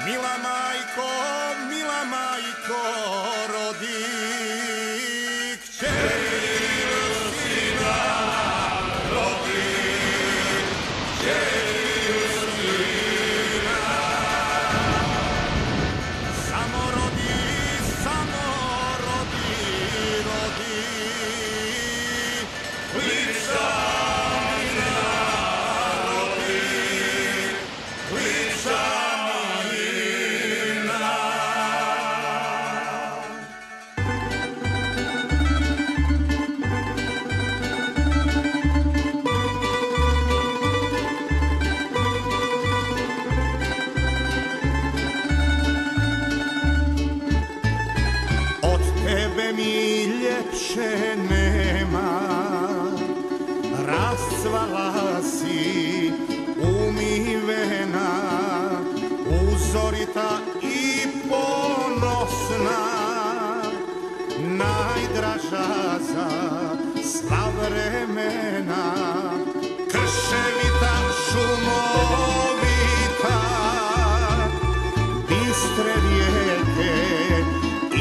Mila majko, rodi kćeri sina, rodi kćeri sina. Samo rodi, rodi, klica mina, rodi, klica mi ljepše nema, rascvala si, umivena, uzorita i ponosna, najdraža za sva vremena, krševita, šumovita, bistre rijeke i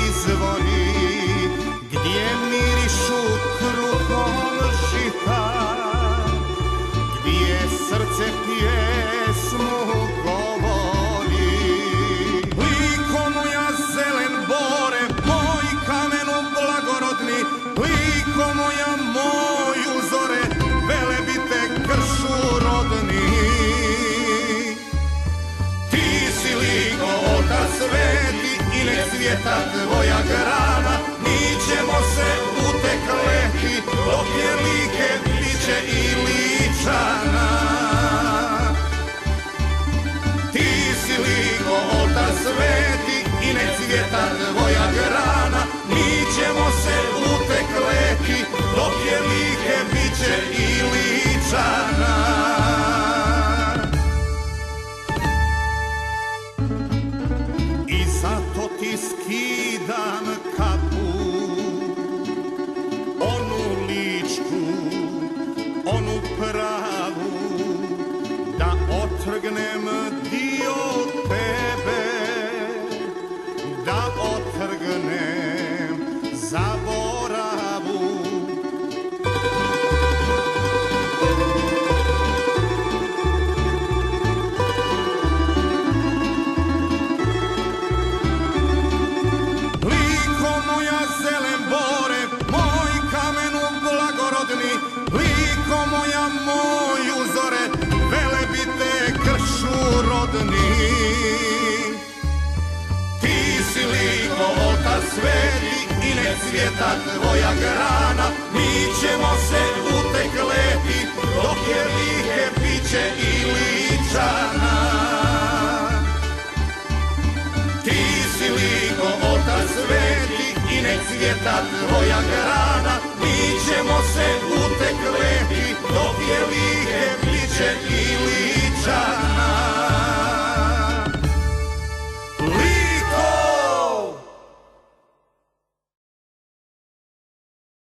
izvori, gdje mirišu kruhom žita, gdje srce pjesmu govori. Liko moja zelen bore, moj kamenu blagorodni, liko moja moj uzore, velebite kršu rodni. Ti si liko otac sveti i nek svijeta tvoja grana, mi ćemo se utekleti, dok je like biće i ličana. Ti si liko otac sveti i nek svijeta tvoja grana, mi ćemo se utekleti, dok je like biće i ličana. I zato ti skidam kapu, onu ličku, onu pravu, da otrgnem dio tebe, da otrgnem zaboravu. Liko moja moj uzore, velebite kršu rodni. Ti si liko otac sveti i nek svijeta tvoja grana, mi ćemo se utekleti, dok je like biće i ličana. Ti si liko otac sveti i nek svijeta tvoja grana, mi ćemo se utekleti, dok je like biće i ličana.